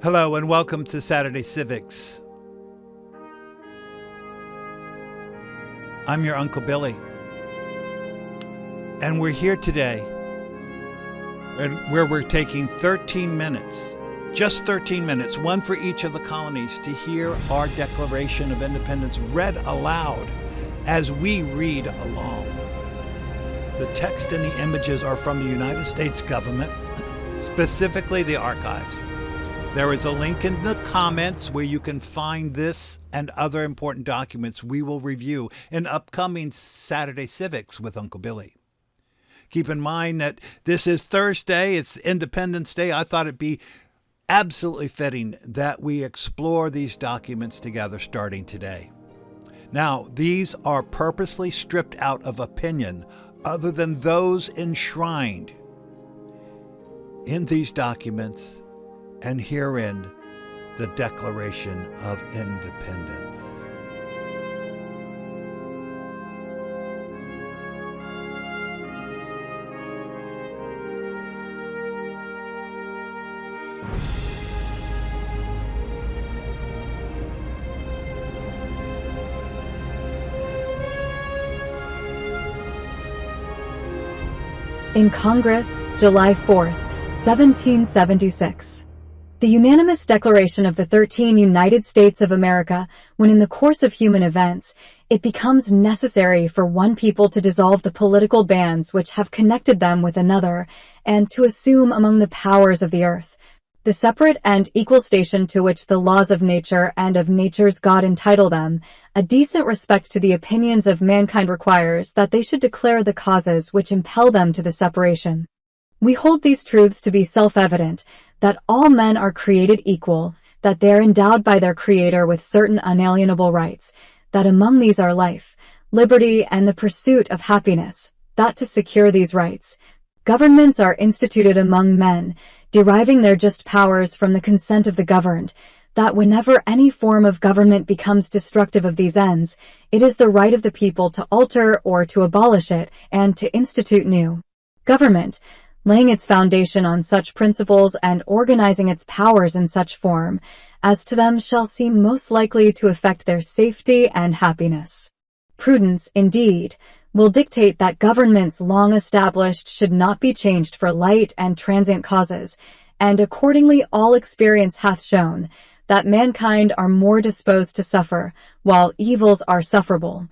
Hello and welcome to Saturday Civics. I'm your Uncle Billy. And we're here today where we're taking 13 minutes, just 13 minutes, one for each of the colonies, to hear our Declaration of Independence read aloud as we read along. The text and the images are from the United States government, specifically the archives. There is a link in the comments where you can find this and other important documents we will review in upcoming Saturday Civics with Uncle Billy. Keep in mind that this is Thursday, it's Independence Day. I thought it'd be absolutely fitting that we explore these documents together starting today. Now, these are purposely stripped out of opinion other than those enshrined in these documents and herein the Declaration of Independence. In Congress, July 4th, 1776. The unanimous declaration of the 13 United States of America, when in the course of human events, it becomes necessary for one people to dissolve the political bands which have connected them with another, and to assume among the powers of the earth the separate and equal station to which the laws of nature and of nature's God entitle them, a decent respect to the opinions of mankind requires that they should declare the causes which impel them to the separation. We hold these truths to be self-evident, that all men are created equal, that they are endowed by their Creator with certain unalienable rights, that among these are life, liberty, and the pursuit of happiness, that to secure these rights, governments are instituted among men, deriving their just powers from the consent of the governed, that whenever any form of government becomes destructive of these ends, it is the right of the people to alter or to abolish it, and to institute new government, laying its foundation on such principles and organizing its powers in such form as to them shall seem most likely to effect their safety and happiness. Prudence, indeed, will dictate that governments long established should not be changed for light and transient causes, and accordingly all experience hath shown that mankind are more disposed to suffer, while evils are sufferable,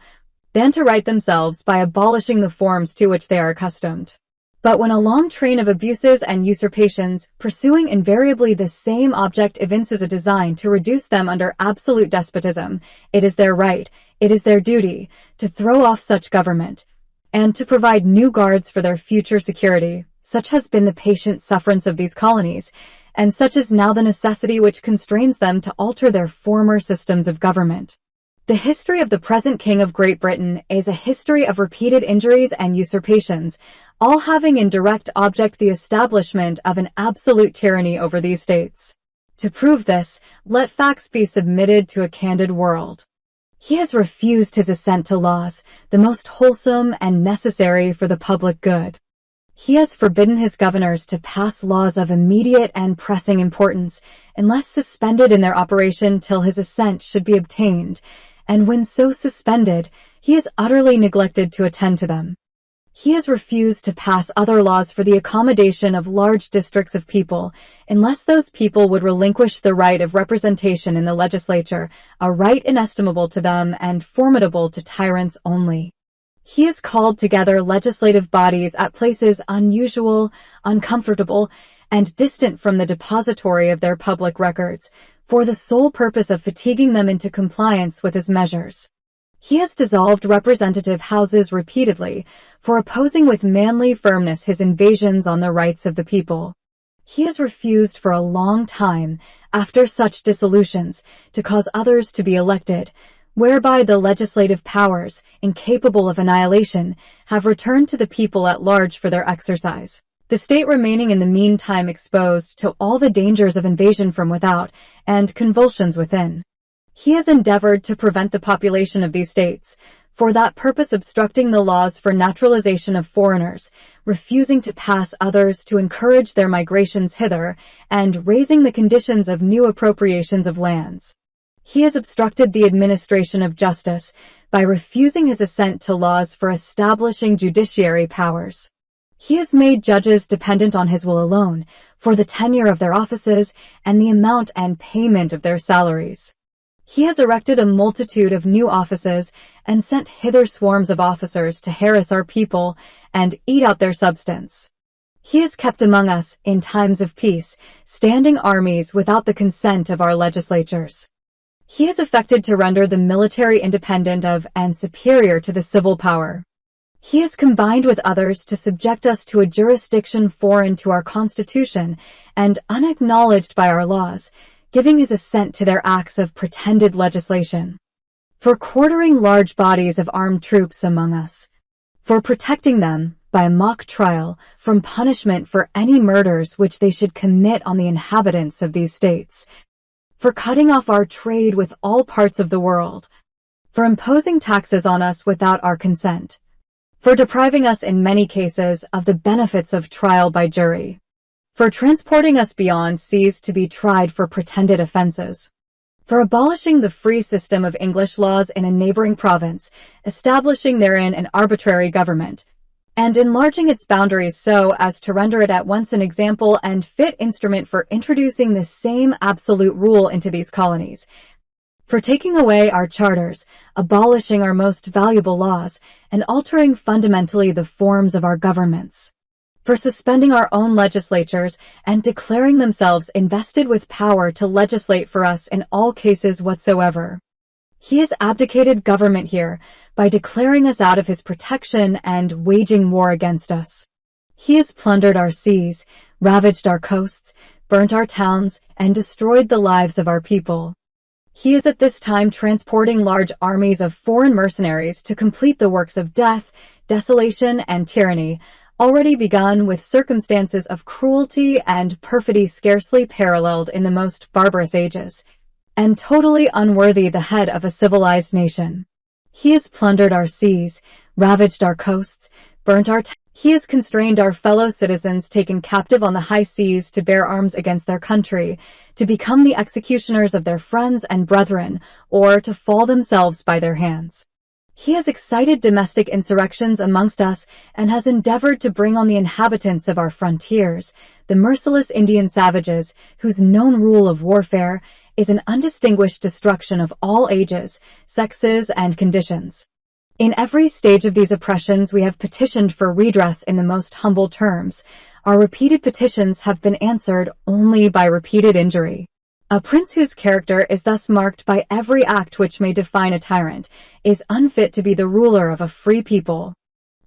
than to right themselves by abolishing the forms to which they are accustomed. But when a long train of abuses and usurpations, pursuing invariably the same object, evinces a design to reduce them under absolute despotism, it is their right, it is their duty, to throw off such government, and to provide new guards for their future security. Such has been the patient sufferance of these colonies, and such is now the necessity which constrains them to alter their former systems of government. The history of the present King of Great Britain is a history of repeated injuries and usurpations, all having in direct object the establishment of an absolute tyranny over these states. To prove this, let facts be submitted to a candid world. He has refused his assent to laws, the most wholesome and necessary for the public good. He has forbidden his governors to pass laws of immediate and pressing importance, unless suspended in their operation till his assent should be obtained, and when so suspended, he has utterly neglected to attend to them. He has refused to pass other laws for the accommodation of large districts of people, unless those people would relinquish the right of representation in the legislature, a right inestimable to them and formidable to tyrants only. He has called together legislative bodies at places unusual, uncomfortable, and distant from the depository of their public records, for the sole purpose of fatiguing them into compliance with his measures. He has dissolved representative houses repeatedly, for opposing with manly firmness his invasions on the rights of the people. He has refused for a long time, after such dissolutions, to cause others to be elected, whereby the legislative powers, incapable of annihilation, have returned to the people at large for their exercise, the state remaining in the meantime exposed to all the dangers of invasion from without and convulsions within. He has endeavored to prevent the population of these states, for that purpose obstructing the laws for naturalization of foreigners, refusing to pass others to encourage their migrations hither, and raising the conditions of new appropriations of lands. He has obstructed the administration of justice by refusing his assent to laws for establishing judiciary powers. He has made judges dependent on his will alone for the tenure of their offices and the amount and payment of their salaries. He has erected a multitude of new offices and sent hither swarms of officers to harass our people and eat out their substance. He has kept among us, in times of peace, standing armies without the consent of our legislatures. He has effected to render the military independent of and superior to the civil power. He has combined with others to subject us to a jurisdiction foreign to our Constitution and unacknowledged by our laws, giving his assent to their acts of pretended legislation. For quartering large bodies of armed troops among us. For protecting them, by a mock trial, from punishment for any murders which they should commit on the inhabitants of these states. For cutting off our trade with all parts of the world. For imposing taxes on us without our consent. For depriving us in many cases of the benefits of trial by jury. For transporting us beyond seas to be tried for pretended offenses. For abolishing the free system of English laws in a neighboring province, establishing therein an arbitrary government, and enlarging its boundaries so as to render it at once an example and fit instrument for introducing the same absolute rule into these colonies. For taking away our charters, abolishing our most valuable laws, and altering fundamentally the forms of our governments. For suspending our own legislatures and declaring themselves invested with power to legislate for us in all cases whatsoever. He has abdicated government here by declaring us out of his protection and waging war against us. He has plundered our seas, ravaged our coasts, burnt our towns, and destroyed the lives of our people. He is at this time transporting large armies of foreign mercenaries to complete the works of death, desolation, and tyranny, already begun with circumstances of cruelty and perfidy scarcely paralleled in the most barbarous ages, and totally unworthy the head of a civilized nation. He has plundered our seas, ravaged our coasts, burnt our He has constrained our fellow citizens taken captive on the high seas to bear arms against their country, to become the executioners of their friends and brethren, or to fall themselves by their hands. He has excited domestic insurrections amongst us and has endeavored to bring on the inhabitants of our frontiers, the merciless Indian savages, whose known rule of warfare is an undistinguished destruction of all ages, sexes, and conditions. In every stage of these oppressions we have petitioned for redress in the most humble terms. Our repeated petitions have been answered only by repeated injury. A prince whose character is thus marked by every act which may define a tyrant is unfit to be the ruler of a free people.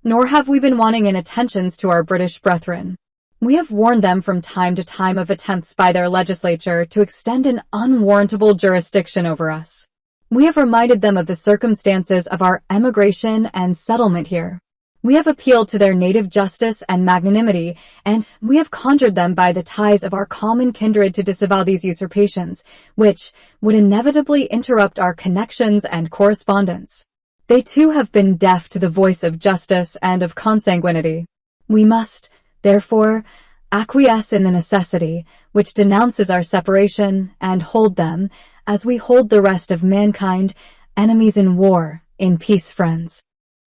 Nor have we been wanting in attentions to our British brethren. We have warned them from time to time of attempts by their legislature to extend an unwarrantable jurisdiction over us. We have reminded them of the circumstances of our emigration and settlement here. We have appealed to their native justice and magnanimity, and we have conjured them by the ties of our common kindred to disavow these usurpations, which would inevitably interrupt our connections and correspondence. They too have been deaf to the voice of justice and of consanguinity. We must, therefore, acquiesce in the necessity which denounces our separation and hold them, as we hold the rest of mankind, enemies in war, in peace friends.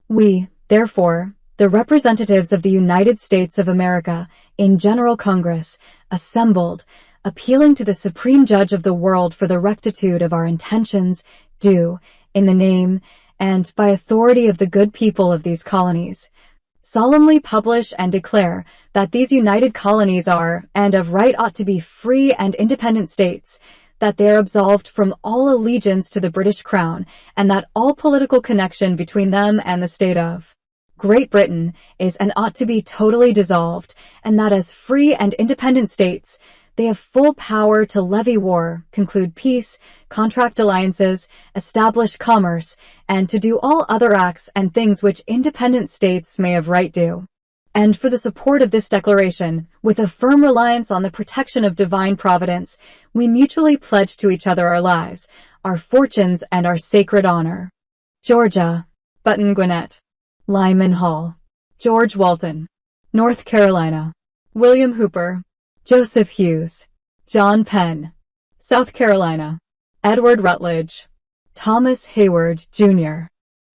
We, therefore, the representatives of the United States of America, in General Congress, assembled, appealing to the Supreme Judge of the world for the rectitude of our intentions, do, in the name and by authority of the good people of these colonies, solemnly publish and declare that these united colonies are, and of right ought to be free and independent states, that they are absolved from all allegiance to the British Crown, and that all political connection between them and the state of Great Britain is and ought to be totally dissolved, and that as free and independent states, they have full power to levy war, conclude peace, contract alliances, establish commerce, and to do all other acts and things which independent states may of right do. And for the support of this declaration, with a firm reliance on the protection of divine providence, we mutually pledge to each other our lives, our fortunes, and our sacred honor. Georgia. Button Gwinnett, Lyman Hall, George Walton, North Carolina, William Hooper, Joseph Hughes, John Penn, South Carolina, Edward Rutledge, Thomas Hayward, Jr.,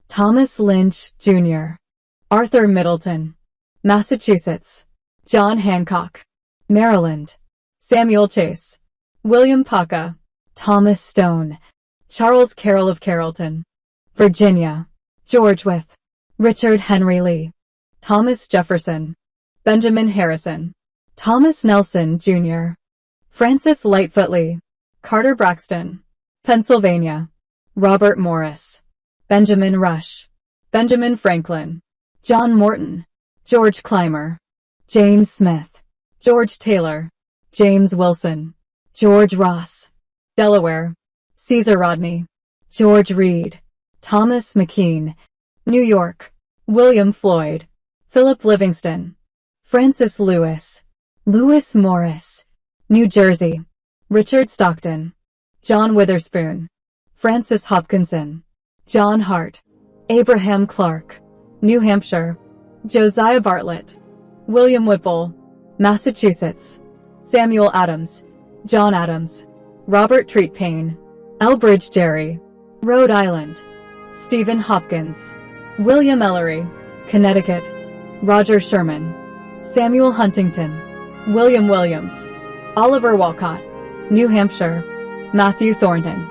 Thomas Lynch, Jr., Arthur Middleton, Massachusetts, John Hancock, Maryland, Samuel Chase, William Paca, Thomas Stone, Charles Carroll of Carrollton, Virginia, George Wythe, Richard Henry Lee, Thomas Jefferson, Benjamin Harrison, Thomas Nelson, Jr., Francis Lightfoot Lee, Carter Braxton, Pennsylvania, Robert Morris, Benjamin Rush, Benjamin Franklin, John Morton, George Clymer, James Smith, George Taylor, James Wilson, George Ross, Delaware, Caesar Rodney, George Reed, Thomas McKean, New York, William Floyd, Philip Livingston, Francis Lewis, Lewis Morris, New Jersey, Richard Stockton, John Witherspoon, Francis Hopkinson, John Hart, Abraham Clark, New Hampshire, Josiah Bartlett, William Whipple, Massachusetts, Samuel Adams, John Adams, Robert Treat Paine, Elbridge Gerry, Rhode Island, Stephen Hopkins, William Ellery, Connecticut, Roger Sherman, Samuel Huntington, William Williams, Oliver Walcott, New Hampshire, Matthew Thornton.